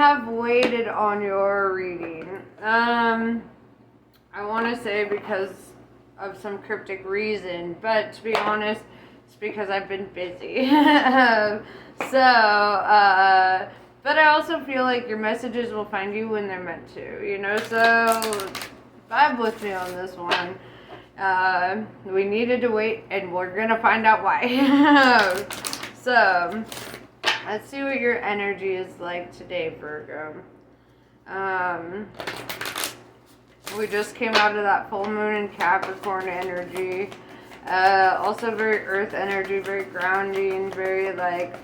have waited on your reading. I want to say because of some cryptic reason, but to be honest, it's because I've been busy. But I also feel like your messages will find you when they're meant to, you know, so vibe with me on this one. We needed to wait, and we're gonna find out why. So, let's see what your energy is like today, Virgo. We just came out of that full moon in Capricorn energy. Also very earth energy, very grounding, very like,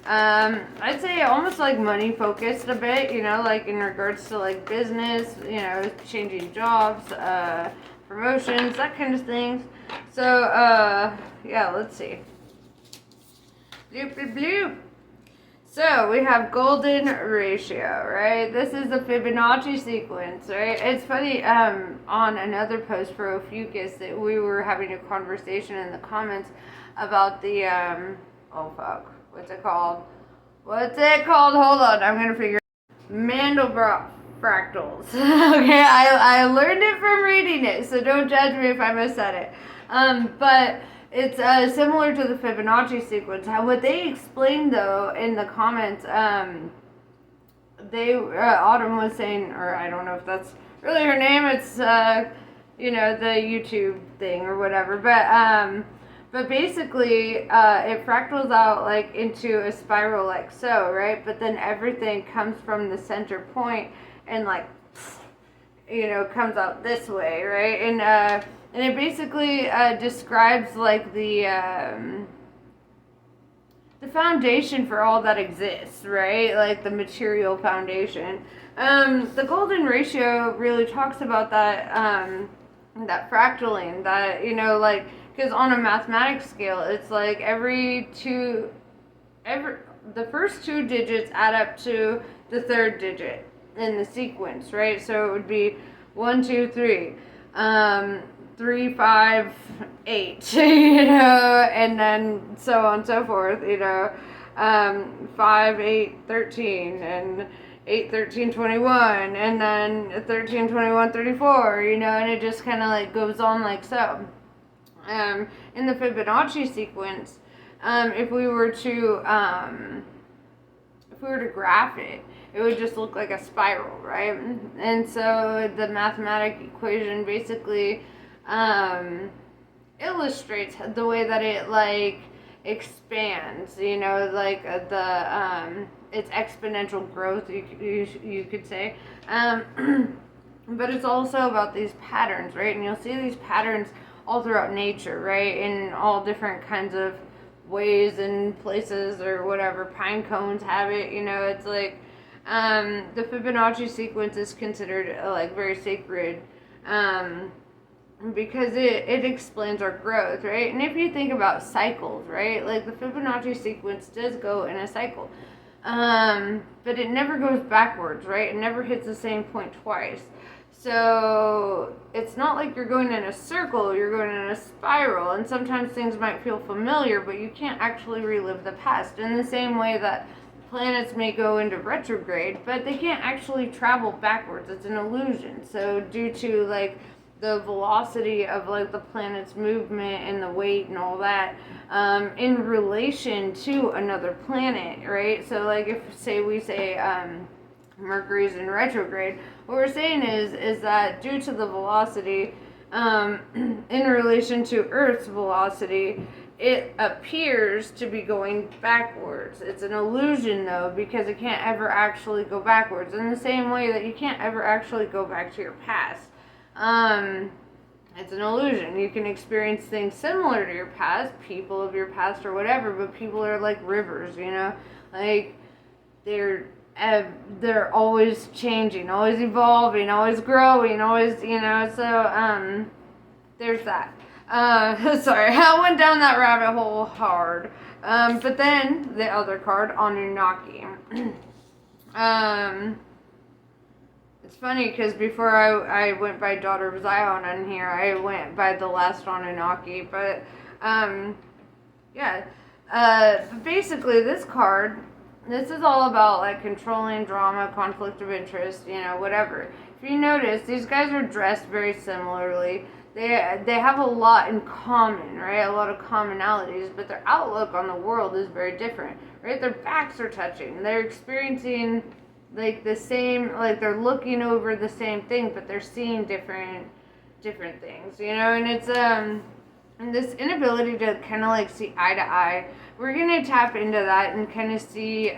I'd say almost like money focused a bit, you know, like in regards to like business, you know, changing jobs, promotions, that kind of things. So, yeah, let's see. Bloop, bloop, bloop. So, we have golden ratio, right? This is the Fibonacci sequence, right? It's funny, on another post for Ophiuchus that we were having a conversation in the comments about the, oh fuck, what's it called? What's it called? Hold on, I'm gonna figure it out. Mandelbrot fractals. Okay, I learned it from reading it, so don't judge me if I missaid it. But it's similar to the Fibonacci sequence. What they explained though in the comments, Autumn was saying, or I don't know if that's really her name. It's you know, the YouTube thing or whatever. But basically, it fractals out like into a spiral like so, right? But then everything comes from the center point and like, you know, comes out this way, right? And it basically describes like the foundation for all that exists, right? Like the material foundation. The golden ratio really talks about that that fractaling, that, you know, like, because on a mathematics scale, it's like the first two digits add up to the third digit in the sequence, right? So it would be 1, 2, 3, 3, 5, 8, you know, and then so on and so forth, you know, 5, 8, 13, and 8, 13, 21, and then 13, 21, 34, you know, and it just kind of like goes on like so. In the Fibonacci sequence, if we were to graph it, it would just look like a spiral, right? And so the mathematic equation basically illustrates the way that it like expands, you know, like its exponential growth, you could say. But it's also about these patterns, right? And you'll see these patterns all throughout nature, right? In all different kinds of ways and places or whatever. Pine cones have it, you know. It's like the Fibonacci sequence is considered like very sacred because it explains our growth, right? And if you think about cycles, right, like the Fibonacci sequence does go in a cycle, but it never goes backwards, right? It never hits the same point twice. So it's not like you're going in a circle, you're going in a spiral, and sometimes things might feel familiar, but you can't actually relive the past. In the same way that planets may go into retrograde, but they can't actually travel backwards. It's an illusion. So due to like the velocity of like the planet's movement and the weight and all that, in relation to another planet, right? So like if we say Mercury's in retrograde, what we're saying is that due to the velocity in relation to Earth's velocity, it appears to be going backwards. It's an illusion though, because it can't ever actually go backwards, in the same way that you can't ever actually go back to your past. It's an illusion. You can experience things similar to your past, people of your past or whatever, but people are like rivers, you know, like they're always changing, always evolving, always growing, always, you know, so, there's that. Sorry, I went down that rabbit hole hard. But then, the other card, Anunnaki. It's funny, because before I went by Daughter of Zion on here, I went by the last Anunnaki, but, yeah. Basically, this card This is all about like controlling drama, conflict of interest, you know, whatever. If you notice, these guys are dressed very similarly. They have a lot in common, right? A lot of commonalities, but their outlook on the world is very different, right? Their backs are touching. They're experiencing like the same, like they're looking over the same thing, but they're seeing different things, you know. And it's and this inability to kind of like see eye to eye, we're gonna tap into that and kind of see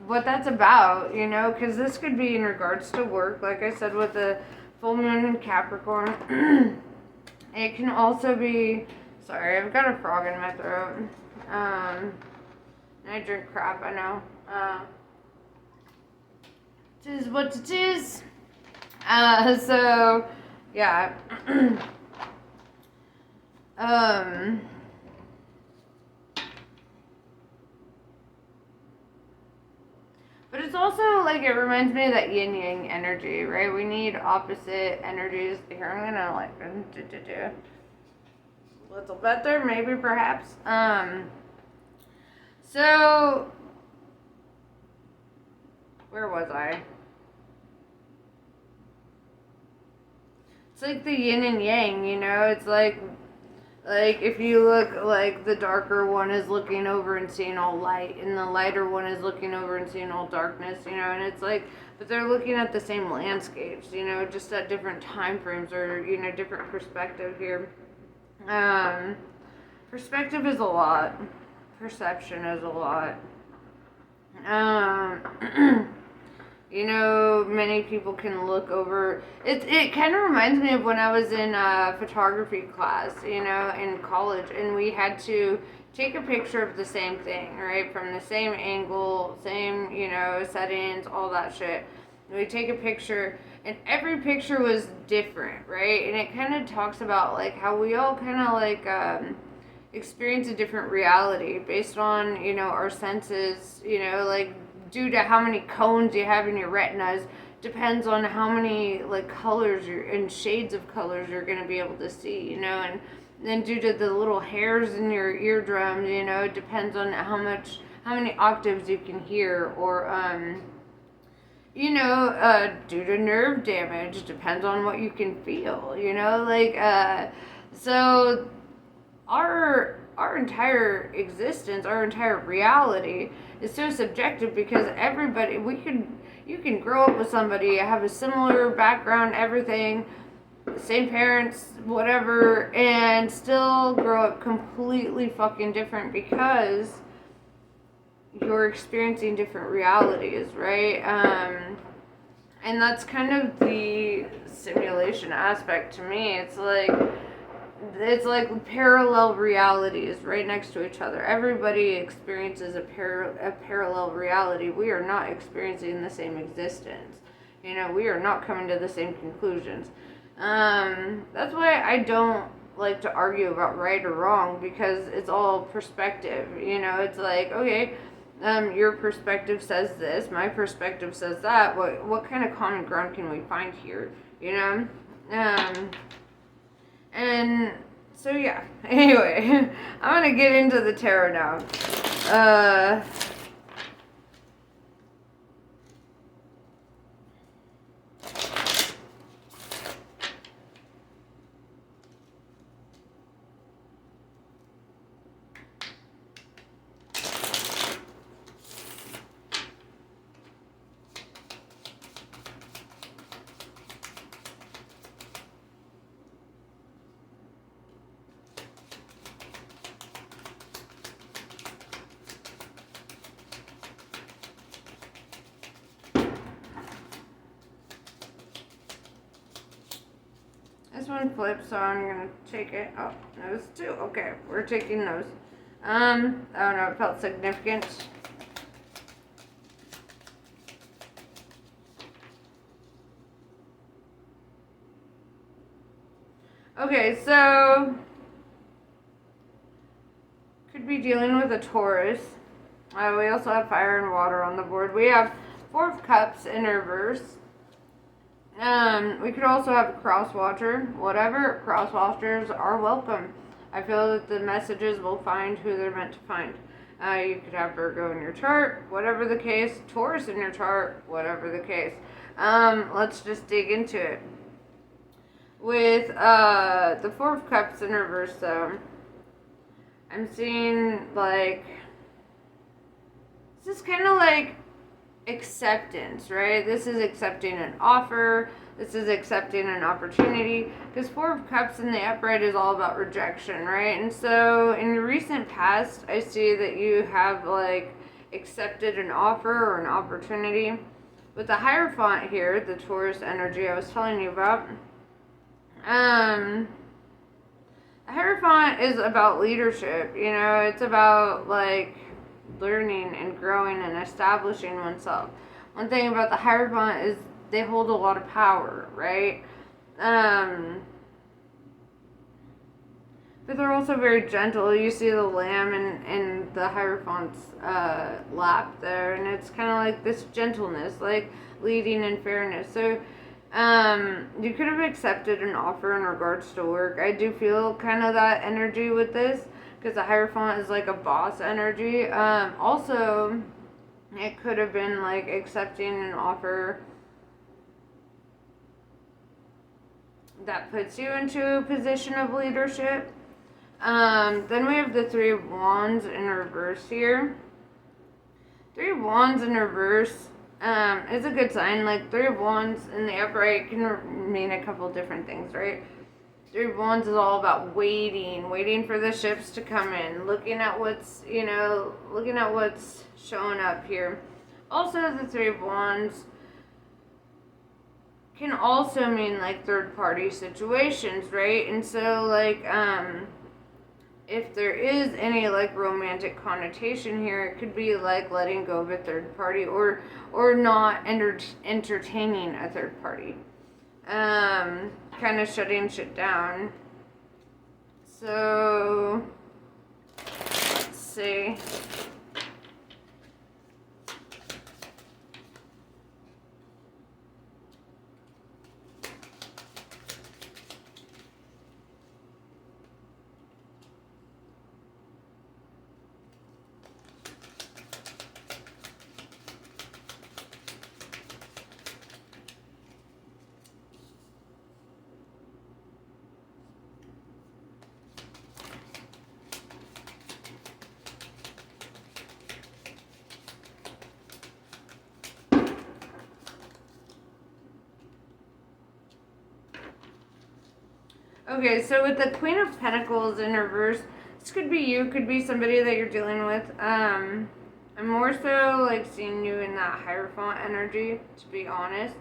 what that's about, you know, because this could be in regards to work, like I said, with the full moon in Capricorn. It can also be, sorry, I've got a frog in my throat. And I drink crap, I know. It is what it is. So, yeah. But it's also like it reminds me of that yin yang energy, right? We need opposite energies. Here, I'm gonna like a little better, maybe perhaps. So where was I? It's like the yin and yang, you know. It's like if you look, like the darker one is looking over and seeing all light, and the lighter one is looking over and seeing all darkness, you know. And it's like, but they're looking at the same landscapes, you know, just at different time frames, or, you know, different perspective here. Perspective is a lot. Perception is a lot. You know, many people can look over. It kind of reminds me of when I was in photography class, you know, in college, and we had to take a picture of the same thing, right? From the same angle, same, you know, settings, all that shit. We take a picture, and every picture was different, right? And it kind of talks about like how we all kind of like experience a different reality based on, you know, our senses, you know, like due to how many cones you have in your retinas, depends on how many like colors and shades of colors you're going to be able to see, you know. And then due to the little hairs in your eardrums, you know, it depends on how many octaves you can hear, or you know, due to nerve damage, depends on what you can feel, you know, like so our entire existence, our entire reality is so subjective, because everybody, you can grow up with somebody, have a similar background, everything, same parents, whatever, and still grow up completely fucking different, because you're experiencing different realities, right? And that's kind of the simulation aspect to me. It's like parallel realities right next to each other. Everybody experiences a parallel reality. We are not experiencing the same existence. You know, we are not coming to the same conclusions. That's why I don't like to argue about right or wrong, because it's all perspective. You know, it's like, okay, your perspective says this, my perspective says that. What kind of common ground can we find here? You know? And so yeah, anyway, I'm gonna get into the tarot now. This one flips, so I'm gonna take it. Oh, those two. Okay, we're taking those. I don't know, it felt significant. Okay, so could be dealing with a Taurus. We also have fire and water on the board. We have Four of Cups in reverse. We could also have a cross watcher. Whatever, cross watchers are welcome. I feel that the messages will find who they're meant to find. You could have Virgo in your chart, whatever the case. Taurus in your chart, whatever the case. Let's just dig into it. With the Four of Cups in reverse, though, I'm seeing like this is kind of like acceptance, right? This is accepting an offer. This is accepting an opportunity. Because Four of Cups in the upright is all about rejection, right? And so in your recent past, I see that you have like accepted an offer or an opportunity. With the Hierophant here, the Taurus energy I was telling you about, the Hierophant is about leadership, you know, it's about like learning and growing and establishing oneself. One thing about the Hierophant is they hold a lot of power, right? But they're also very gentle. You see the lamb in the Hierophant's lap there, and it's kind of like this gentleness, like leading in fairness. So you could have accepted an offer in regards to work. I do feel kind of that energy with this, because the Hierophant is like a boss energy. Also, it could have been like accepting an offer that puts you into a position of leadership. Then we have the Three of Wands in reverse here. Three of Wands in reverse is a good sign. Like Three of Wands in the upright can mean a couple different things, right? Three of Wands is all about waiting for the ships to come in, looking at what's showing up here. Also, the Three of Wands can also mean like third party situations, right? And so like if there is any like romantic connotation here, it could be like letting go of a third party or not entertaining a third party, kind of shutting shit down. So let's see. Okay, so with the Queen of Pentacles in reverse, this could be you, could be somebody that you're dealing with. I'm more so like seeing you in that Hierophant energy, to be honest.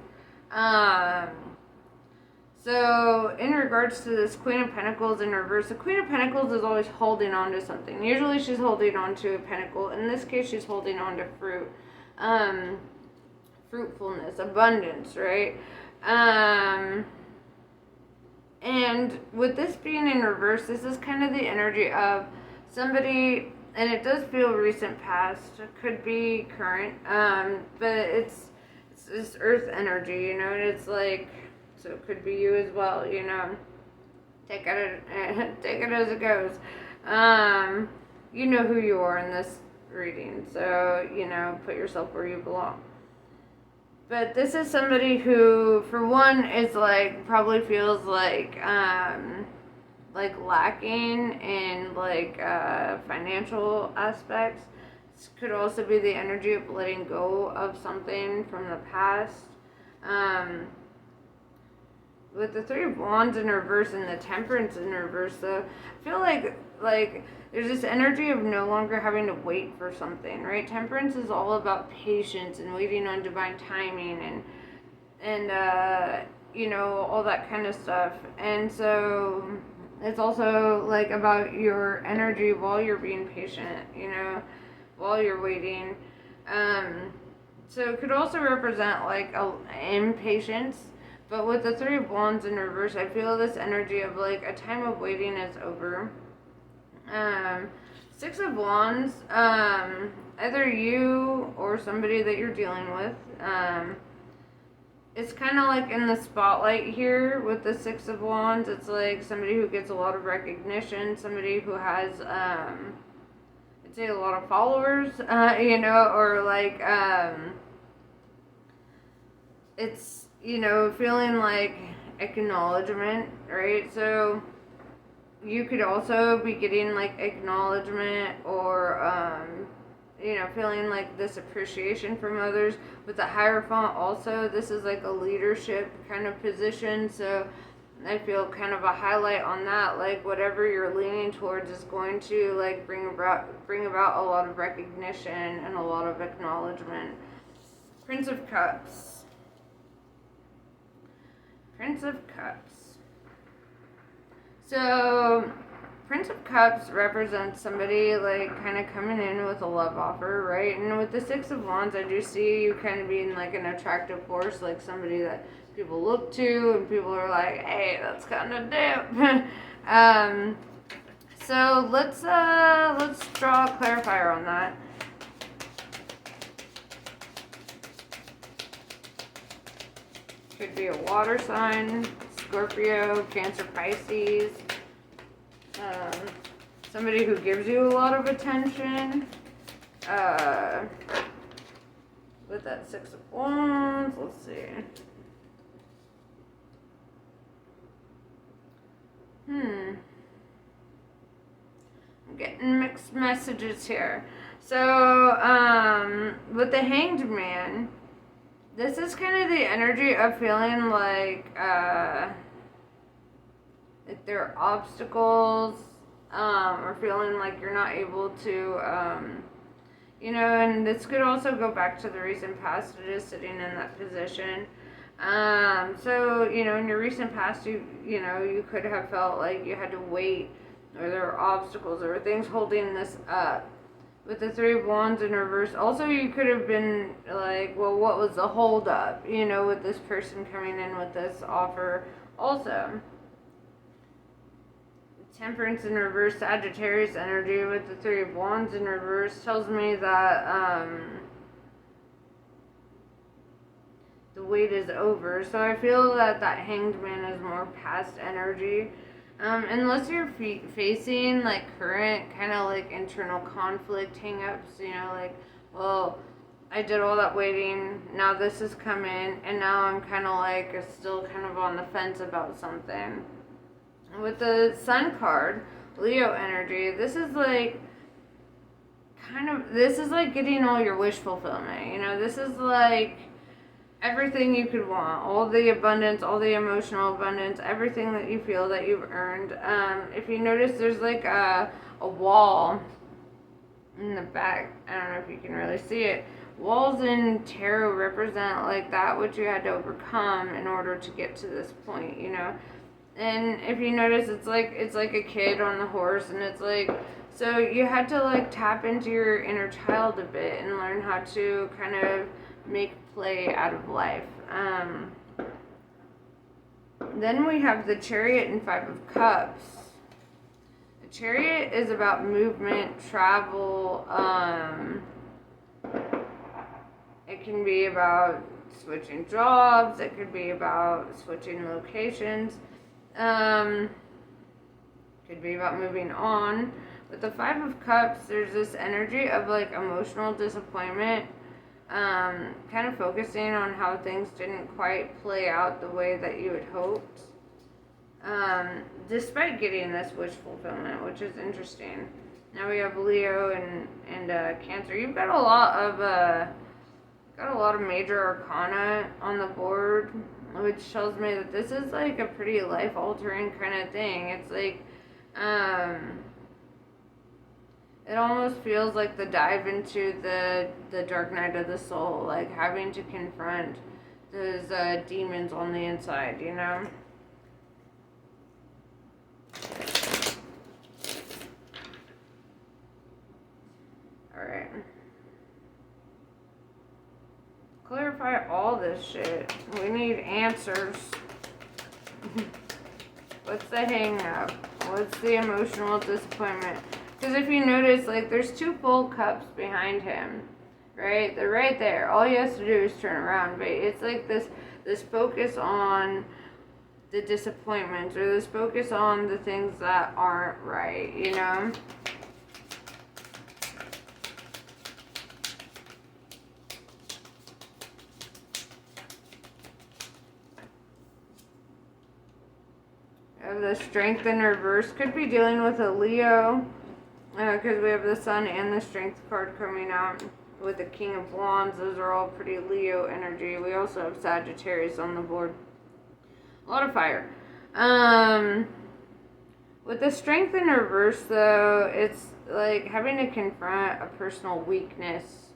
So in regards to this Queen of Pentacles in reverse, the Queen of Pentacles is always holding on to something. Usually she's holding on to a pentacle. In this case, she's holding on to fruit. Fruitfulness, abundance, right? And with this being in reverse, this is kind of the energy of somebody, and it does feel recent past, it could be current, but it's this earth energy, you know, and it's like, so it could be you as well, you know, take it as it goes. You know who you are in this reading, so, you know, put yourself where you belong. But this is somebody who, for one, is like, probably feels like lacking in like financial aspects. This could also be the energy of letting go of something from the past. With the Three of Wands in reverse and the Temperance in reverse, so I feel like there's this energy of no longer having to wait for something, right? Temperance is all about patience and waiting on divine timing and you know, all that kind of stuff. And so it's also like about your energy while you're being patient, you know, while you're waiting. So it could also represent like impatience. But with the Three of Wands in reverse, I feel this energy of like a time of waiting is over. Six of Wands, either you or somebody that you're dealing with, it's kind of like in the spotlight here with the Six of Wands. It's like somebody who gets a lot of recognition, somebody who has, say a lot of followers, you know, or like, it's, you know, feeling like acknowledgement, right? So you could also be getting like acknowledgement or, you know, feeling like this appreciation from others. With the Hierophant also, this is like a leadership kind of position, so I feel kind of a highlight on that, like whatever you're leaning towards is going to like bring about a lot of recognition and a lot of acknowledgement. Prince of Cups. Prince of Cups. So Prince of Cups represents somebody like kind of coming in with a love offer, right? And with the Six of Wands, I do see you kind of being like an attractive force, like somebody that people look to and people are like, hey, that's kind of dope. So let's draw a clarifier on that. Could be a water sign, Scorpio, Cancer, Pisces. Somebody who gives you a lot of attention. With that Six of Wands, let's see. I'm getting mixed messages here. So, with the Hanged Man, this is kind of the energy of feeling like there are obstacles, or feeling like you're not able to, you know, and this could also go back to the recent past. It is sitting in that position. So, you know, in your recent past, you know, you could have felt like you had to wait, or there were obstacles, or things holding this up. With the Three of Wands in reverse, also you could have been like, well, what was the hold up, you know, with this person coming in with this offer also. Temperance in reverse, Sagittarius energy with the Three of Wands in reverse tells me that the wait is over. So I feel that that Hanged Man is more past energy. Unless you're facing like current kind of like internal conflict, hang-ups, you know, like, well, I did all that waiting, now this has come in, and now I'm kind of like still kind of on the fence about something. With the Sun card, Leo energy, this is like getting all your wish fulfillment, you know, this is like everything you could want, all the abundance, all the emotional abundance, everything that you feel that you've earned. If you notice, there's like a wall in the back. I don't know if you can really see it. Walls in tarot represent like that which you had to overcome in order to get to this point, you know. And if you notice, it's like a kid on the horse, and it's like, so you had to like tap into your inner child a bit and learn how to kind of make play out of life. Then we have the Chariot and Five of Cups. The Chariot is about movement, travel. It can be about switching jobs. It could be about switching locations. Could be about moving on. With the Five of Cups, there's this energy of like emotional disappointment. Kind of focusing on how things didn't quite play out the way that you had hoped, despite getting this wish fulfillment, which is interesting. Now we have Leo and Cancer. You've got a lot of major arcana on the board, which tells me that this is like a pretty life altering kind of thing. It's like it almost feels like the dive into the dark night of the soul, like having to confront those demons on the inside, you know? Alright. Clarify all this shit. We need answers. What's the hang up? What's the emotional disappointment? Because if you notice, like, there's two full cups behind him, right? They're right there. All he has to do is turn around. But it's like this focus on the disappointments, or this focus on the things that aren't right, you know? have the Strength in reverse. Could be dealing with a Leo, because we have the Sun and the Strength card coming out with the King of Wands. Those are all pretty Leo energy. We also have Sagittarius on the board. A lot of fire. With the Strength in reverse, though, it's like having to confront a personal weakness,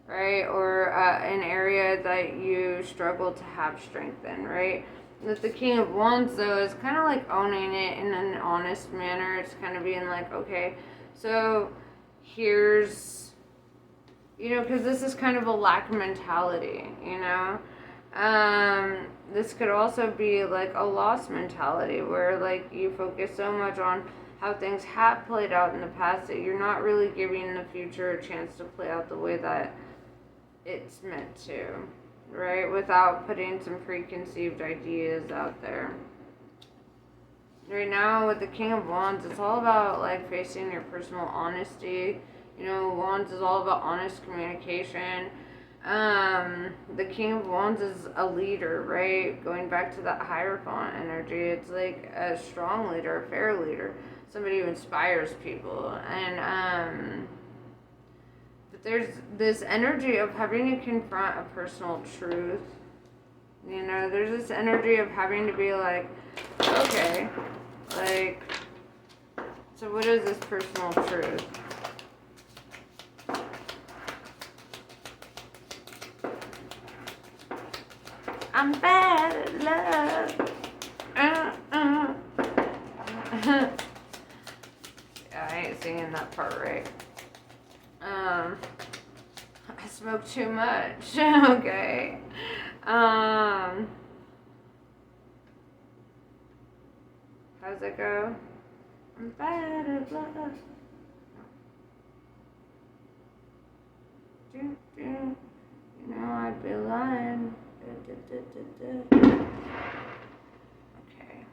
right? Or an area that you struggle to have strength in, right? With the King of Wands, though, is kind of like owning it in an honest manner. It's kind of being like, okay, so here's, because this is kind of a lack mentality, this could also be like a loss mentality where like you focus so much on how things have played out in the past that you're not really giving the future a chance to play out the way that it's meant to, right? Without putting some preconceived ideas out there. Right now with the King of Wands, it's all about like facing your personal honesty. Wands is all about honest communication. The King of Wands is a leader, right? Going back to that Hierophant energy, it's like a strong leader, a fair leader, somebody who inspires people. And but there's this energy of having to confront a personal truth. There's this energy of having to be like, okay, like, so what is this personal truth? I'm bad at love. Yeah, I ain't singing that part right. I smoke too much. Okay. How's it go? I'm bad at love. I'd be lying. Okay.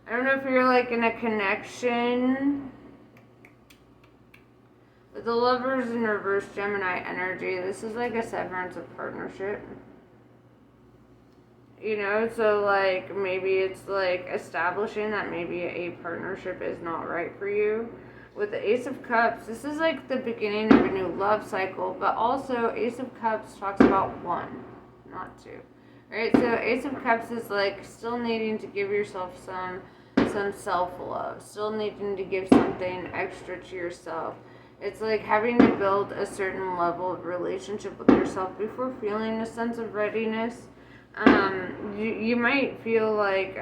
I don't know if you're like in a connection with the Lovers in reverse Gemini energy. This is like a severance of partnership. So like maybe it's like establishing that maybe a partnership is not right for you. With the Ace of Cups, this is like the beginning of a new love cycle, but also Ace of Cups talks about one, not two, right? So Ace of Cups is like still needing to give yourself some self-love, still needing to give something extra to yourself. It's like having to build a certain level of relationship with yourself before feeling a sense of readiness. You might feel like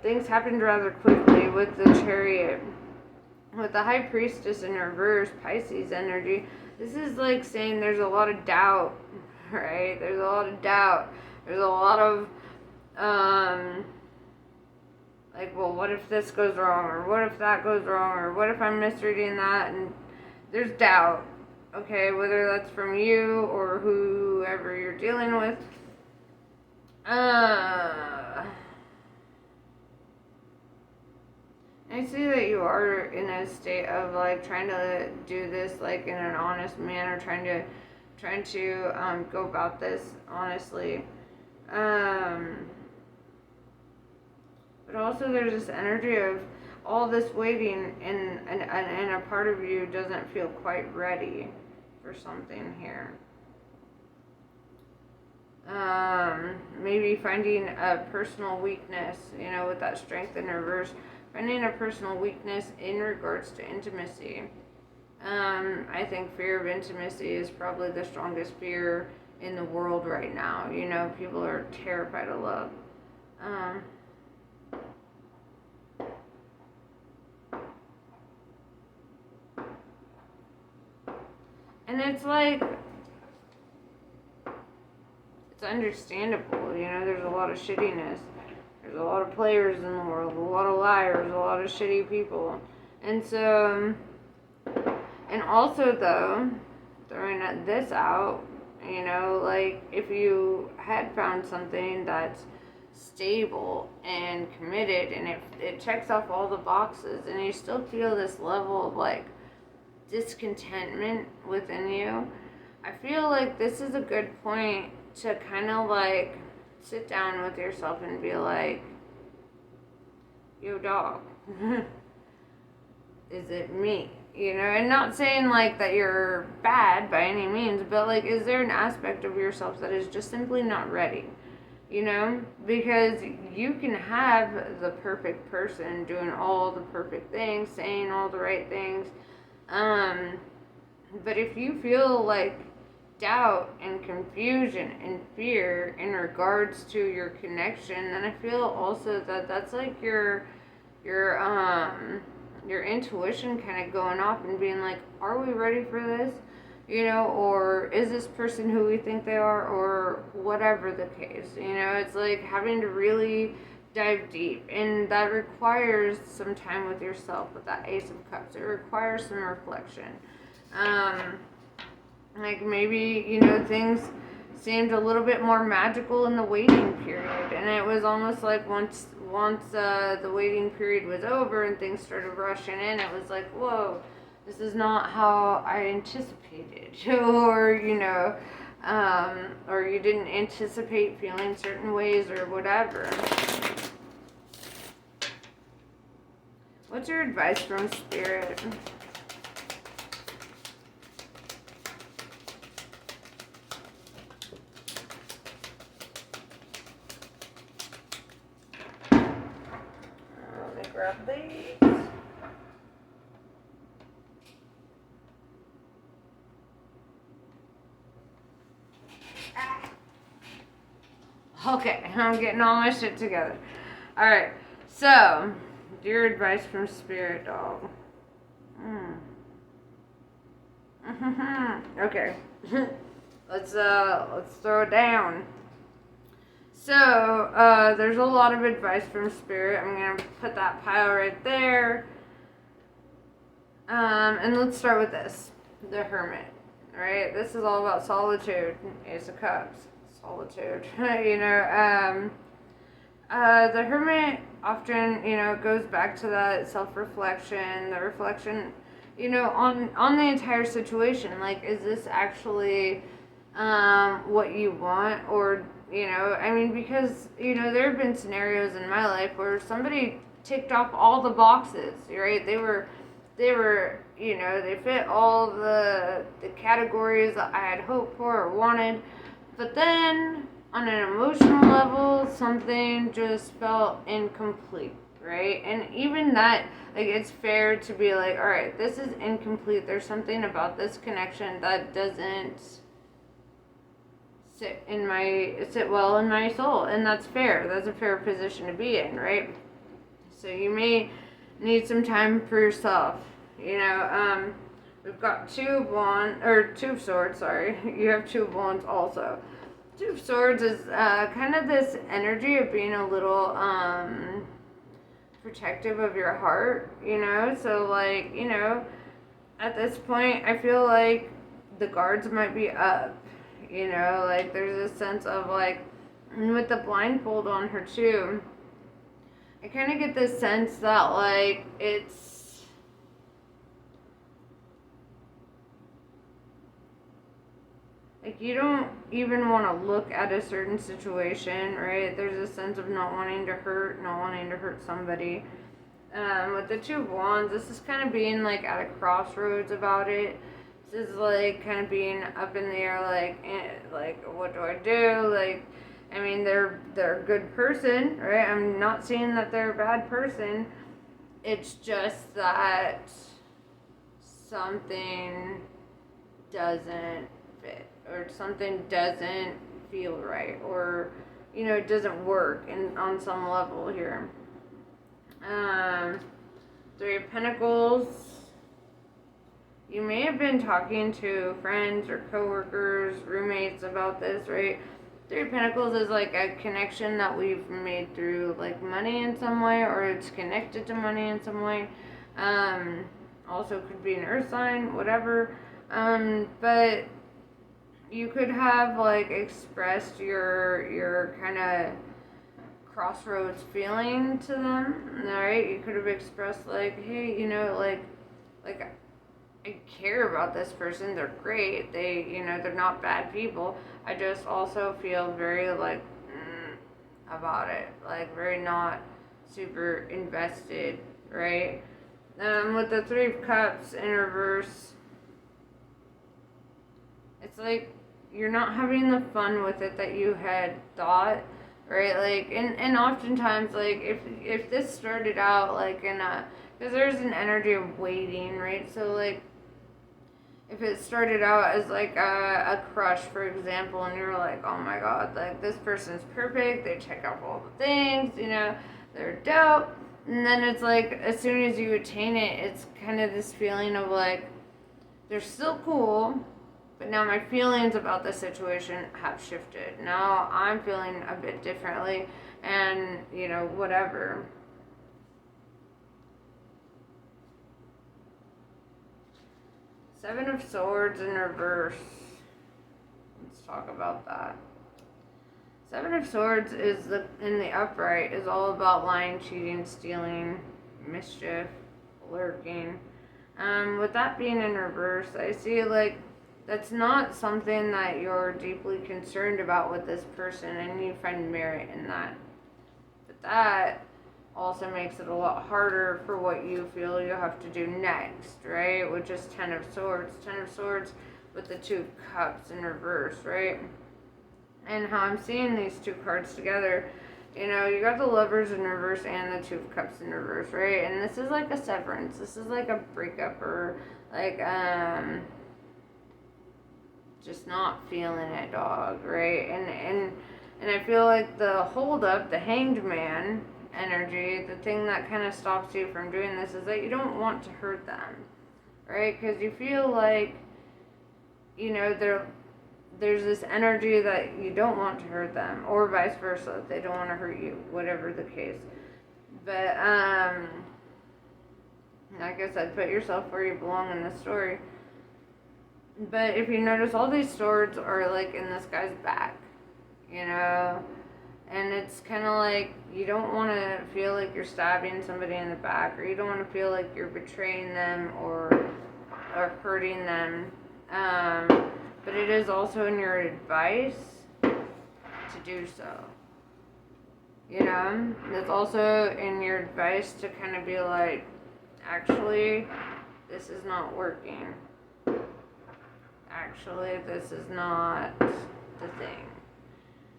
things happened rather quickly with the Chariot. With the High Priestess in reverse, Pisces energy, this is like saying there's a lot of doubt, right? There's a lot of doubt. There's a lot of, like, well, what if this goes wrong? Or what if that goes wrong? Or what if I'm misreading that? And there's doubt, okay? Whether that's from you or whoever you're dealing with. I see that you are in a state of like trying to do this like in an honest manner, trying to go about this honestly. But also there's this energy of all this waiting and a part of you doesn't feel quite ready for something here. Maybe finding a personal weakness, with that Strength in reverse. Finding a personal weakness in regards to intimacy. I think fear of intimacy is probably the strongest fear in the world right now. People are terrified of love. And it's like, it's understandable, there's a lot of shittiness. There's a lot of players in the world, a lot of liars, a lot of shitty people. And so, and also though, throwing this out, like if you had found something that's stable and committed and it checks off all the boxes and you still feel this level of like discontentment within you, I feel like this is a good point to kind of like sit down with yourself and be like, yo, dog, is it me? You know, and not saying like that you're bad by any means, but like, is there an aspect of yourself that is just simply not ready? You know, because you can have the perfect person doing all the perfect things, saying all the right things, but if you feel like doubt and confusion and fear in regards to your connection, then I feel also that that's like your intuition kind of going off and being like, are we ready for this? You know, or is this person who we think they are, or whatever the case. You know, it's like having to really dive deep, and that requires some time with yourself with that Ace of Cups. It requires some reflection. Like maybe, you know, things seemed a little bit more magical in the waiting period, and it was almost like once the waiting period was over and things started rushing in, it was like, whoa, this is not how I anticipated, or you know, or you didn't anticipate feeling certain ways or whatever. What's your advice from Spirit? Let me grab these. Okay, I'm getting all my shit together. Alright, so, your advice from Spirit, dog. Okay, let's throw it down. So, there's a lot of advice from Spirit. I'm going to put that pile right there. And let's start with this. The Hermit. Alright, this is all about solitude. Ace of Cups. Solitude. You know, the Hermit often, you know, goes back to that self-reflection, the reflection, you know, on the entire situation. Like, is this actually what you want? Or, you know, I mean, because, you know, there have been scenarios in my life where somebody ticked off all the boxes, right? They were, you know, they fit all the categories that I had hoped for or wanted. But then, on an emotional level, something just felt incomplete, right? And even that, like, it's fair to be like, all right, this is incomplete. There's something about this connection that doesn't sit well in my soul, and that's fair. That's a fair position to be in, right? So you may need some time for yourself. You know, we've got Two of Swords, sorry. You have Two of Wands also. Two of Swords is kind of this energy of being a little protective of your heart, you know? So, like, you know, at this point, I feel like the guards might be up, you know? Like, there's a sense of, like, with the blindfold on her, too, I kind of get this sense that, like, it's, like, you don't even want to look at a certain situation, right? There's a sense of not wanting to hurt somebody. With the Two of Wands, this is kind of being, like, at a crossroads about it. This is, like, kind of being up in the air, like, what do I do? Like, I mean, they're a good person, right? I'm not saying that they're a bad person. It's just that something doesn't fit, or something doesn't feel right, or, you know, it doesn't work on some level here. Three of Pentacles. You may have been talking to friends or coworkers, roommates about this, right? Three of Pentacles is like a connection that we've made through, like, money in some way, or it's connected to money in some way. Also could be an earth sign, whatever. But you could have, like, expressed your kind of crossroads feeling to them, right? You could have expressed, like, hey, you know, like I care about this person. They're great. They're not bad people. I just also feel very like about it, like very not super invested, right? With the Three of Cups in reverse, it's like you're not having the fun with it that you had thought, right? Like, and oftentimes, like, if this started out like in a, because there's an energy of waiting, right? So like, if it started out as like a crush, for example, and you're like, oh my god, like this person's perfect, they check off all the things, they're dope. And then it's like, as soon as you attain it, it's kind of this feeling of like, they're still cool, but now my feelings about the situation have shifted. Now I'm feeling a bit differently, and, whatever. Seven of Swords in reverse. Let's talk about that. Seven of Swords is in the upright is all about lying, cheating, stealing, mischief, lurking. With that being in reverse, I see like that's not something that you're deeply concerned about with this person, and you find merit in that. But that also makes it a lot harder for what you feel you have to do next, right? Which is Ten of Swords. Ten of Swords with the Two of Cups in reverse, right? And how I'm seeing these two cards together, you got the Lovers in reverse and the Two of Cups in reverse, right? And this is like a severance. This is like a breakup, or like, just not feeling it, dog, right? And I feel like the hold up, the Hanged Man energy, the thing that kind of stops you from doing this is that you don't want to hurt them, right? Because you feel like, there's this energy that you don't want to hurt them, or vice versa, they don't want to hurt you, whatever the case. But like I said, put yourself where you belong in the story. But if you notice, all these swords are like in this guy's back, and it's kind of like you don't want to feel like you're stabbing somebody in the back, or you don't want to feel like you're betraying them or hurting them. But it is also in your advice to do so. It's also in your advice to kind of be like, actually, this is not working. Actually, this is not the thing.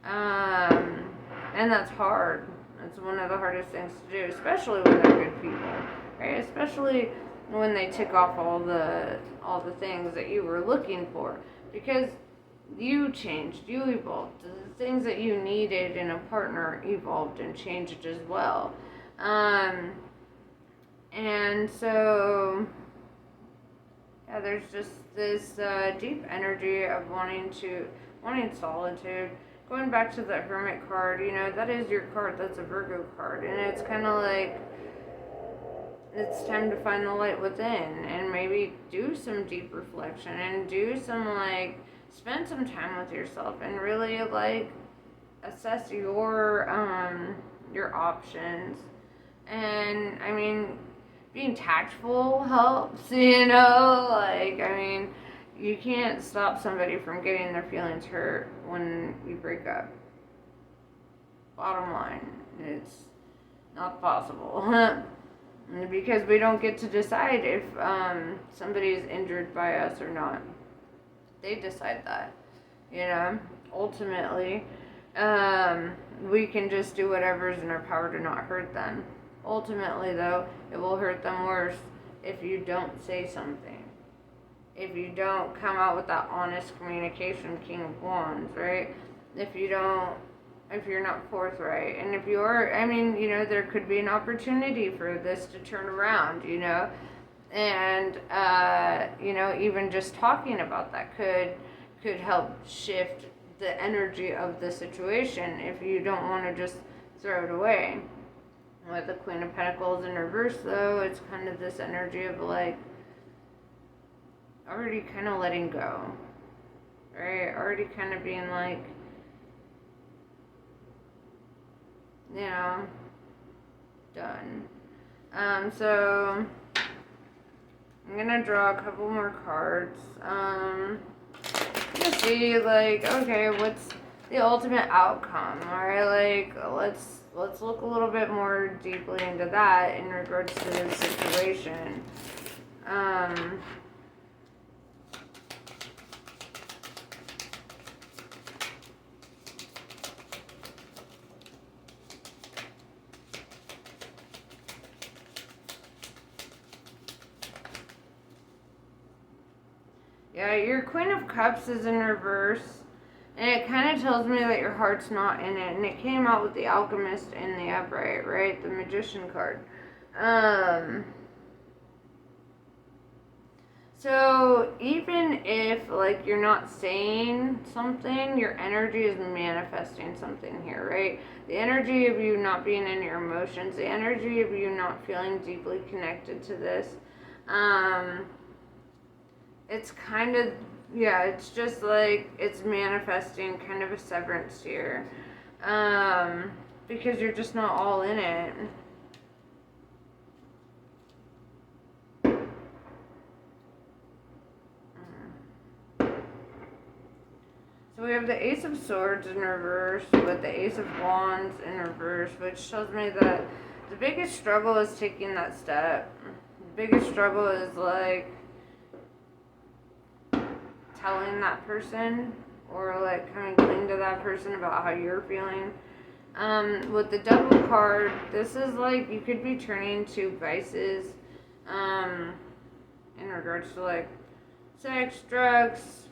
And that's hard. It's one of the hardest things to do, especially when they're good people, right? Especially when they tick off all the things that you were looking for, because you changed, you evolved. The things that you needed in a partner evolved and changed as well. And so, yeah, there's just this deep energy of wanting solitude. Going back to the Hermit card, that is your card. That's a Virgo card. And it's kind of like, it's time to find the light within and maybe do some deep reflection and do some, like, spend some time with yourself and really, like, assess your options. And, I mean, being tactful helps, you can't stop somebody from getting their feelings hurt when you break up. Bottom line, it's not possible. Because we don't get to decide if somebody is injured by us or not. They decide that, Ultimately, we can just do whatever's in our power to not hurt them. Ultimately, though, it will hurt them worse if you don't say something. If you don't come out with that honest communication, King of Wands, right? If you're not forthright. And if you are, there could be an opportunity for this to turn around, And, even just talking about that could help shift the energy of the situation if you don't want to just throw it away. With the Queen of Pentacles in reverse, though, it's kind of this energy of, like, already kind of letting go, right? Already kind of being like, done. So I'm gonna draw a couple more cards. To see, like, okay, what's the ultimate outcome? Alright, like, let's look a little bit more deeply into that in regards to this situation. Yeah, your Queen of Cups is in reverse. And it kind of tells me that your heart's not in it. And it came out with the Alchemist in the upright, right? The Magician card. So even if, like, you're not saying something, your energy is manifesting something here, right? The energy of you not being in your emotions, the energy of you not feeling deeply connected to this. It's kind of, yeah, it's just like, it's manifesting kind of a severance here. Because you're just not all in it. So we have the Ace of Swords in reverse with the Ace of Wands in reverse, which tells me that the biggest struggle is taking that step. The biggest struggle is, like, telling that person, or like coming clean to that person about how you're feeling. With the Devil card, this is like you could be turning to vices in regards to, like, sex, drugs,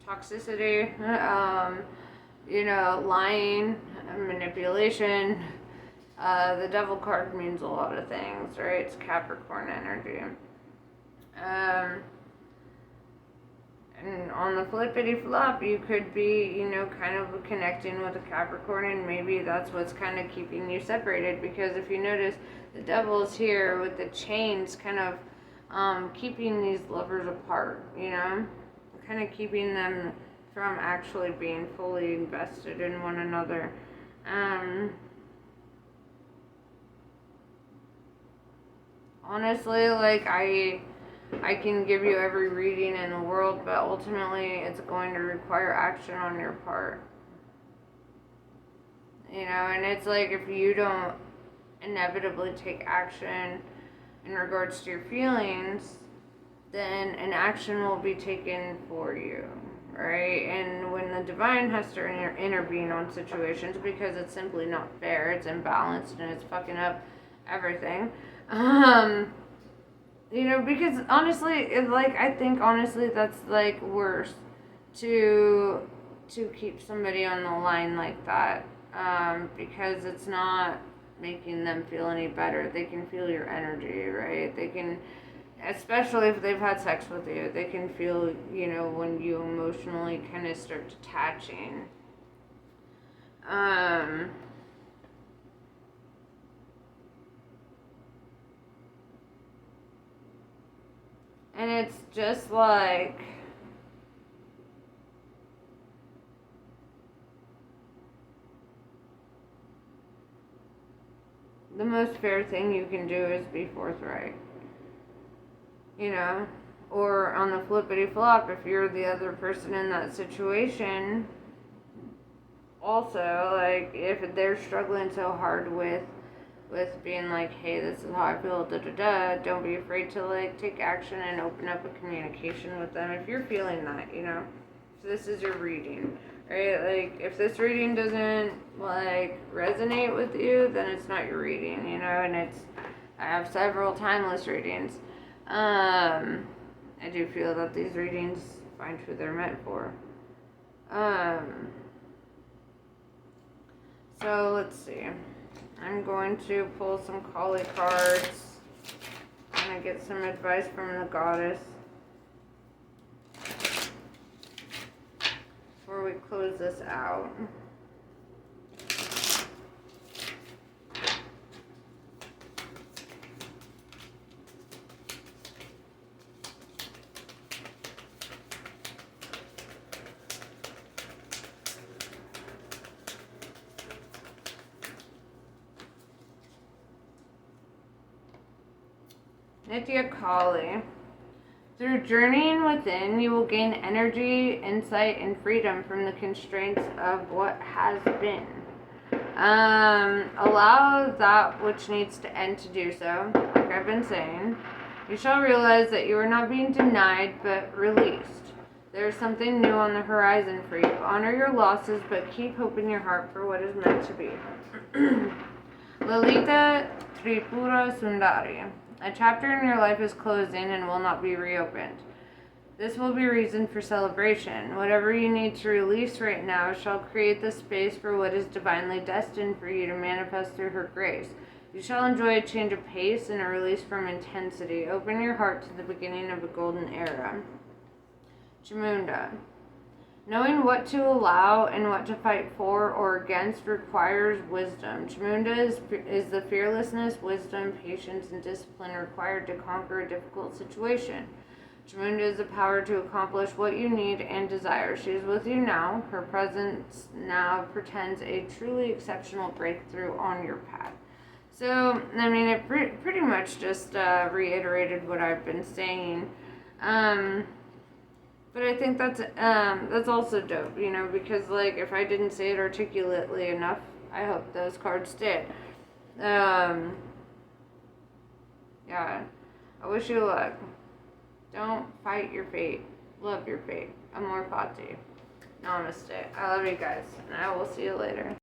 toxicity, lying, manipulation. The Devil card means a lot of things, right? It's Capricorn energy. And on the flippity flop, you could be, kind of connecting with a Capricorn, and maybe that's what's kind of keeping you separated. Because if you notice, the Devil's here with the chains, kind of keeping these lovers apart, kind of keeping them from actually being fully invested in one another. Honestly, like, I can give you every reading in the world, but ultimately it's going to require action on your part. And it's like, if you don't inevitably take action in regards to your feelings, then an action will be taken for you, right? And when the divine has to intervene on situations, because it's simply not fair, it's imbalanced, and it's fucking up everything. Because honestly, I think honestly that's, like, worse to keep somebody on the line like that, because it's not making them feel any better. They can feel your energy, right? They can, especially if they've had sex with you, they can feel, when you emotionally kind of start detaching. And it's just like, the most fair thing you can do is be forthright. Or on the flippity flop, if you're the other person in that situation, also, like, if they're struggling so hard with being like, hey, this is how I feel, don't be afraid to, like, take action and open up a communication with them if you're feeling that, So this is your reading, right? Like, if this reading doesn't, like, resonate with you, then it's not your reading, and I have several timeless readings. I do feel that these readings find who they're meant for. So let's see. I'm going to pull some Kali cards. I'm going to get some advice from the goddess before we close this out. Nitya Kali. Through journeying within, you will gain energy, insight, and freedom from the constraints of what has been. Allow that which needs to end to do so, like I've been saying. You shall realize that you are not being denied, but released. There is something new on the horizon for you. Honor your losses, but keep hope in your heart for what is meant to be. Lalita Tripura Sundari. A chapter in your life is closing and will not be reopened. This will be reason for celebration. Whatever you need to release right now shall create the space for what is divinely destined for you to manifest through her grace. You shall enjoy a change of pace and a release from intensity. Open your heart to the beginning of a golden era. Chamunda. Knowing what to allow and what to fight for or against requires wisdom. Chamunda is the fearlessness, wisdom, patience, and discipline required to conquer a difficult situation. Chamunda is the power to accomplish what you need and desire. She is with you now. Her presence now portends a truly exceptional breakthrough on your path. So, I mean, it pretty much just reiterated what I've been saying. But I think that's also dope, you know, because, like, if I didn't say it articulately enough, I hope those cards did. Yeah. I wish you luck. Don't fight your fate. Love your fate. Amor fati. Namaste. I love you guys, and I will see you later.